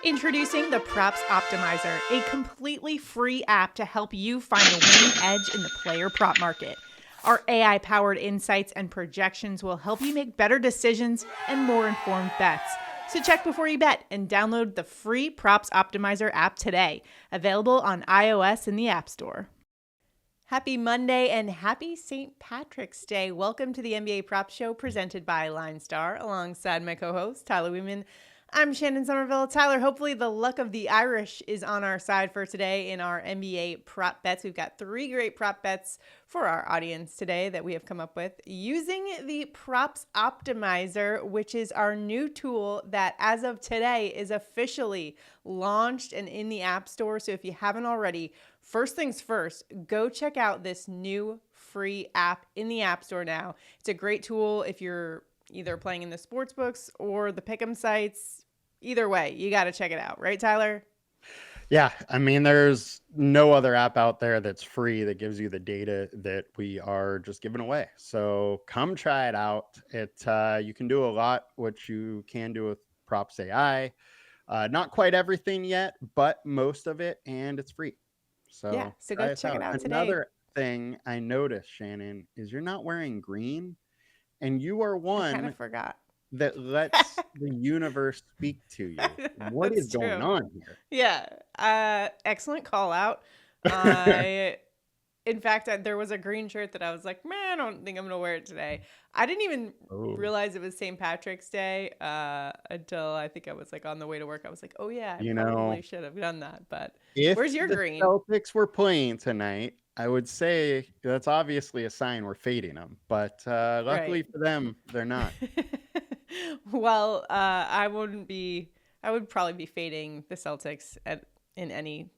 Introducing the Props Optimizer, a completely free app to help you find the winning edge in the player prop market. Our AI-powered insights and projections will help you make better decisions and more informed bets. So check before you bet and download the free Props Optimizer app today, available on iOS in the App Store. Happy Monday and happy St. Patrick's Day. Welcome to the NBA Prop Show presented by LineStar alongside my co-host, Tyler Wiemann. I'm Shannon Sommerville. Tyler, hopefully the luck of the Irish is on our side for today in our NBA prop bets. We've got 3 great prop bets for our audience today that we have come up with using the Props Optimizer, which is our new tool that as of today is officially launched and in the App Store. So if you haven't already, first things first, go check out this new free app in the App Store now. It's a great tool if you're either playing in the sportsbooks or the pick'em sites. Either way, you got to check it out. Right, Tyler? Yeah. I mean, there's no other app out there that's free that gives you the data that we are just giving away. So come try it out. You can do a lot, which you can do with Props AI. Not quite everything yet, but most of it, and it's free. So yeah, so go check it out today. Another thing I noticed, Shannon, is you're not wearing green. And you are one I kind of forgot that lets the universe speak to you. What is going on here? Yeah. Excellent call out. In fact, there was a green shirt that I was like, man, I don't think I'm going to wear it today. I didn't even realize it was St. Patrick's Day until I think I was like on the way to work. I was like, oh yeah, I probably should have done that. But where's your green? If the Celtics were playing tonight, I would say that's obviously a sign we're fading them. But luckily for them, they're not. Well, I would probably be fading the Celtics in any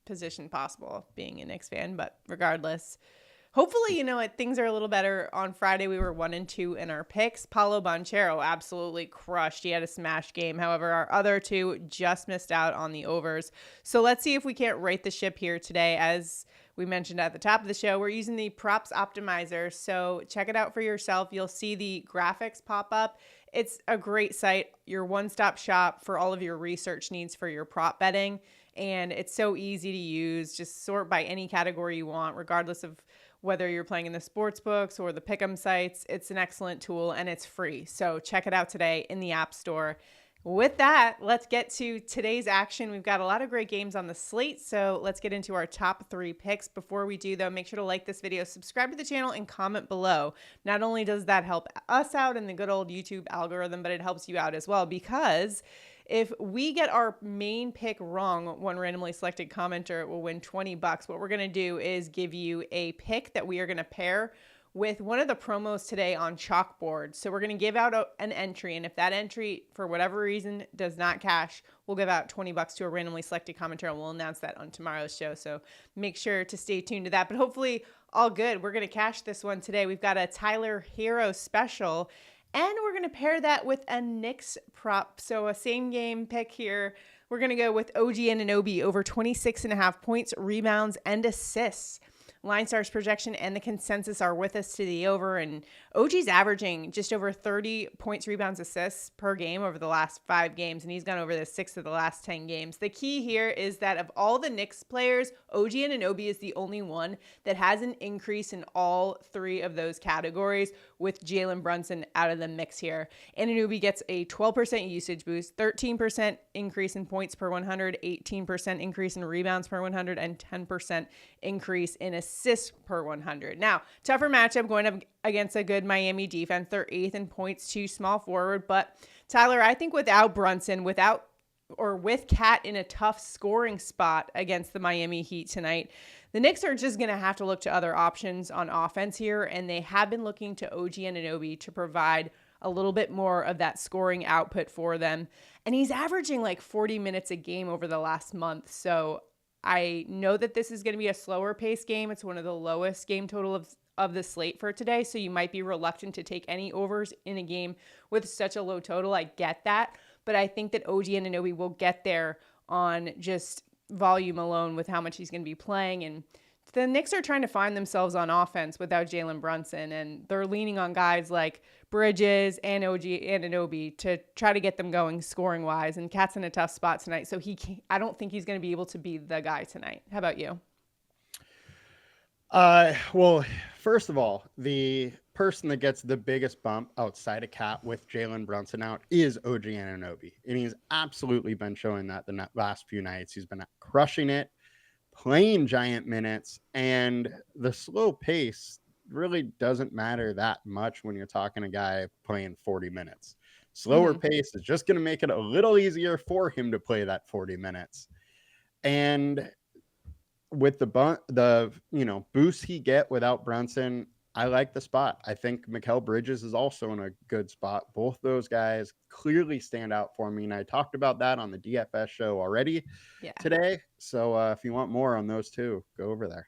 position possible, being a Knicks fan. But regardless, hopefully, things are a little better. On Friday, we were 1-2 in our picks. Paolo Banchero absolutely crushed. He had a smash game. However, our other two just missed out on the overs. So let's see if we can't right the ship here today. As we mentioned at the top of the show, we're using the Props Optimizer. So check it out for yourself. You'll see the graphics pop up. It's a great site, your one-stop shop for all of your research needs for your prop betting. And it's so easy to use. Just sort by any category you want, regardless of whether you're playing in the sports books or the pick'em sites. It's an excellent tool and it's free. So check it out today in the App Store. With that, let's get to today's action. We've got a lot of great games on the slate, so let's get into our top 3 picks. Before we do, though, make sure to like this video, subscribe to the channel, and comment below. Not only does that help us out in the good old YouTube algorithm, but it helps you out as well, because if we get our main pick wrong, one randomly selected commenter will win $20. What we're going to do is give you a pick that we are going to pair with one of the promos today on Chalkboard. So we're going to give out an entry, and if that entry, for whatever reason, does not cash, we'll give out $20 to a randomly selected commenter, and we'll announce that on tomorrow's show. So make sure to stay tuned to that. But hopefully, all good. We're going to cash this one today. We've got a Tyler Hero special, and we're going to pair that with a Knicks prop. So a same game pick here. We're going to go with OG Anunoby over 26.5 points, rebounds, and assists. LineStar's projection and the consensus are with us to the over, and OG's averaging just over 30 points, rebounds, assists per game over the last 5 games, and he's gone over the 6 of the last 10 games. The key here is that of all the Knicks players, OG Anunoby is the only one that has an increase in all 3 of those categories, with Jalen Brunson out of the mix here. Anunoby gets a 12% usage boost, 13% increase in points per 100, 18% increase in rebounds per 100, and 10% increase in assists per 100. Now, tougher matchup going up against a good Miami defense. They're 8th in points to small forward. But Tyler, I think without Brunson, with Cat in a tough scoring spot against the Miami Heat tonight, the Knicks are just going to have to look to other options on offense here. And they have been looking to OG Anunoby to provide a little bit more of that scoring output for them. And he's averaging like 40 minutes a game over the last month. So I know that this is going to be a slower pace game. It's one of the lowest game total of the slate for today. So you might be reluctant to take any overs in a game with such a low total. I get that. But I think that OG Anunoby will get there on just volume alone with how much he's going to be playing. And the Knicks are trying to find themselves on offense without Jalen Brunson, and they're leaning on guys like Bridges and Anunoby to try to get them going scoring wise. And Cat's in a tough spot tonight, so I don't think he's going to be able to be the guy tonight. How about you? Well, first of all, the person that gets the biggest bump outside of Cat with Jalen Brunson out is OG Anunoby. And he's absolutely been showing that the last few nights. He's been crushing it, playing giant minutes, and the slow pace really doesn't matter that much when you're talking a guy playing 40 minutes. Slower pace is just going to make it a little easier for him to play that 40 minutes. And with the boost he get without Brunson, I like the spot. I think Mikal Bridges is also in a good spot. Both those guys clearly stand out for me, and I talked about that on the DFS show already today. So if you want more on those two, go over there.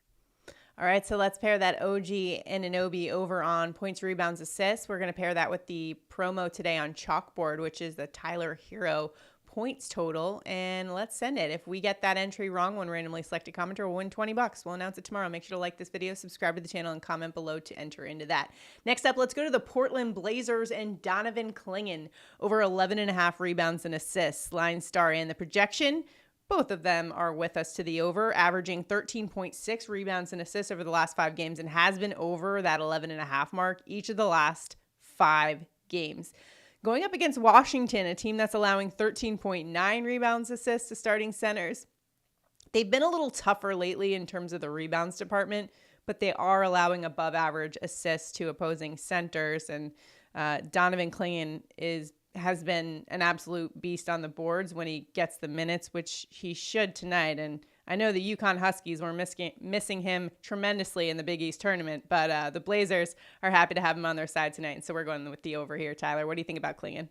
All right, so let's pair that OG Anunoby over on points, rebounds, assists. We're going to pair that with the promo today on Chalkboard, which is the Tyler Hero points total, and let's send it. If we get that entry wrong, one randomly selected commenter will win $20. We'll announce it tomorrow. Make sure to like this video, subscribe to the channel, and comment below to enter into that. Next up, let's go to the Portland Blazers and Donovan Clingan over 11.5 rebounds and assists. LineStar and the projection, both of them are with us to the over, averaging 13.6 rebounds and assists over the last 5 games, and has been over that 11.5 mark each of the last 5 games. Going up against Washington, a team that's allowing 13.9 rebounds, assists to starting centers. They've been a little tougher lately in terms of the rebounds department, but they are allowing above average assists to opposing centers. And Donovan Clingan has been an absolute beast on the boards when he gets the minutes, which he should tonight. And I know the UConn Huskies were missing him tremendously in the Big East tournament, but the Blazers are happy to have him on their side tonight. And so we're going with the over here. Tyler, what do you think about Clingan?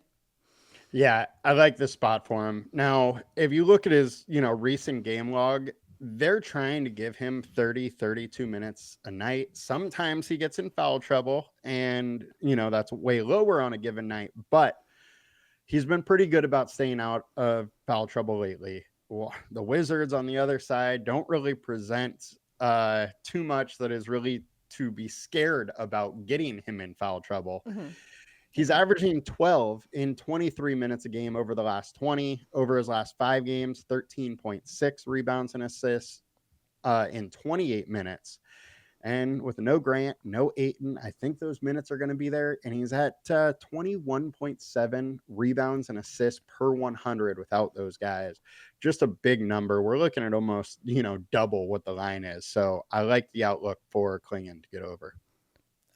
Yeah, I like this spot for him. Now, if you look at his, recent game log, they're trying to give him 30, 32 minutes a night. Sometimes he gets in foul trouble, and, that's way lower on a given night, but he's been pretty good about staying out of foul trouble lately. Well, the Wizards on the other side don't really present too much that is really to be scared about getting him in foul trouble. He's averaging 12 in 23 minutes a game over the last 20. Over his last 5 games, 13.6 rebounds and assists in 28 minutes. And with no Grant, no Ayton, I think those minutes are going to be there. And he's at 21.7 rebounds and assists per 100 without those guys. Just a big number. We're looking at almost, double what the line is. So I like the outlook for Clingan to get over.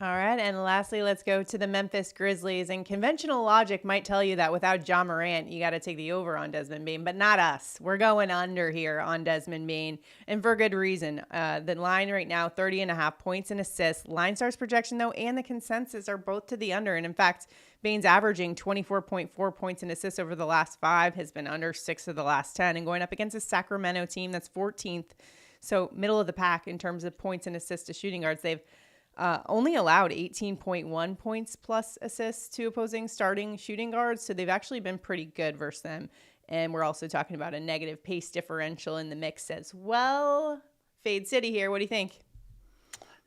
All right, and lastly, let's go to the Memphis Grizzlies. And conventional logic might tell you that without Ja Morant, you got to take the over on Desmond Bane, but not us. We're going under here on Desmond Bane, and for good reason. The line right now, 30.5 points and assists. LineStar's projection, though, and the consensus are both to the under. And in fact, Bane's averaging 24.4 points and assists over the last 5, has been under 6 of the last 10, and going up against a Sacramento team that's 14th, so middle of the pack in terms of points and assists to shooting guards. They've only allowed 18.1 points plus assists to opposing starting shooting guards. So they've actually been pretty good versus them. And we're also talking about a negative pace differential in the mix as well. Fade City here. What do you think?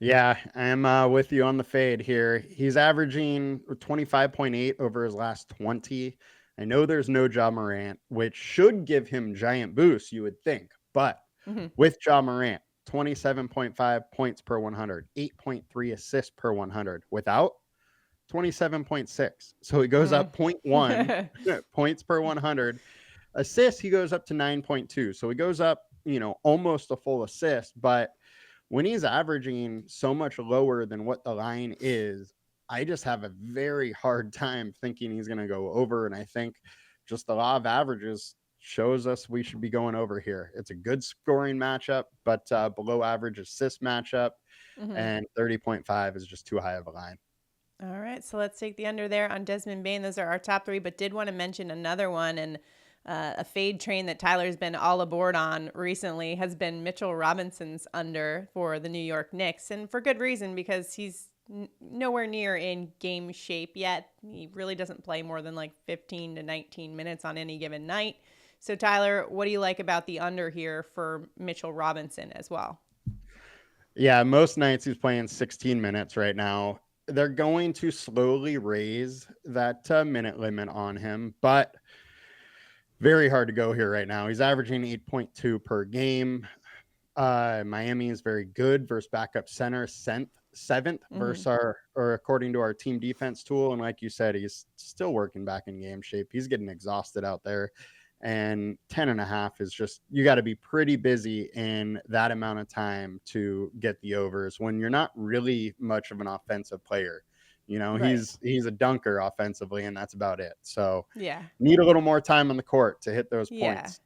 Yeah, I'm with you on the fade here. He's averaging 25.8 over his last 20. I know there's no Ja Morant, which should give him giant boosts, you would think. But with Ja Morant, 27.5 points per 100, 8.3 assists per 100. Without, 27.6. So he goes up 0.1 points per 100. Assists, he goes up to 9.2. So he goes up, almost a full assist. But when he's averaging so much lower than what the line is, I just have a very hard time thinking he's going to go over. And I think just the law of averages shows us we should be going over here. It's a good scoring matchup, but below average assist matchup, and 30.5 is just too high of a line. All right, so let's take the under there on Desmond Bane. Those are our top 3, but did want to mention another one, and a fade train that Tyler's been all aboard on recently has been Mitchell Robinson's under for the New York Knicks, and for good reason, because he's nowhere near in game shape yet. He really doesn't play more than like 15 to 19 minutes on any given night. So, Tyler, what do you like about the under here for Mitchell Robinson as well? Yeah, most nights he's playing 16 minutes right now. They're going to slowly raise that minute limit on him, but very hard to go here right now. He's averaging 8.2 per game. Miami is very good versus backup center, seventh versus or according to our team defense tool. And like you said, he's still working back in game shape. He's getting exhausted out there. And 10.5 is just, you got to be pretty busy in that amount of time to get the overs when you're not really much of an offensive player. You know, Right. he's a dunker offensively, and that's about it. So Yeah. need a little more time on the court to hit those Yeah. points.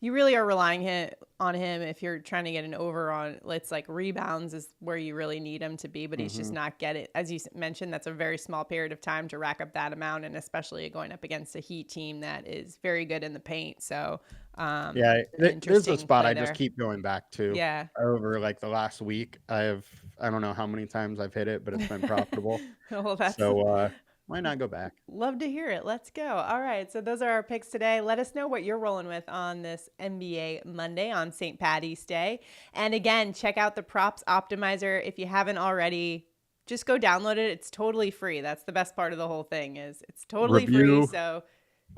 You really are relying on him if you're trying to get an over on, it's like rebounds is where you really need him to be, but he's just not getting, as you mentioned, that's a very small period of time to rack up that amount, and especially going up against a Heat team that is very good in the paint. So Yeah, there's a spot I just there. keep going back to Yeah. over like the last week. I don't know how many times I've hit it, but it's been profitable. Well, that's So why not go back? love to hear it. Let's go. All right. So those are our picks today. Let us know what you're rolling with on this NBA Monday on St. Patty's Day. And again, check out the props optimizer. If you haven't already, just go download it. It's totally free. That's the best part of the whole thing is it's totally free. So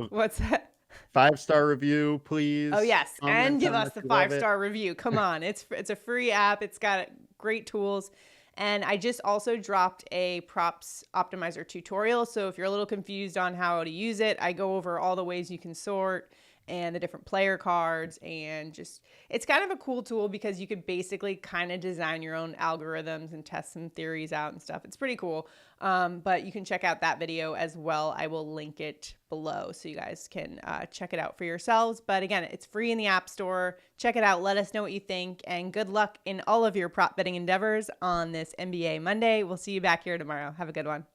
what's that? 5-star review, please. Oh, yes. And give us the 5-star it. review. Come on. It's a free app. It's got great tools. And I just also dropped a props optimizer tutorial. So if you're a little confused on how to use it, I go over all the ways you can sort and the different player cards, and just, it's kind of a cool tool because you could basically kind of design your own algorithms and test some theories out and stuff. It's pretty cool. But you can check out that video as well. I will link it below so you guys can check it out for yourselves. But again, it's free in the App Store. Check it out. Let us know what you think, and good luck in all of your prop betting endeavors on this NBA Monday. We'll see you back here tomorrow. Have a good one.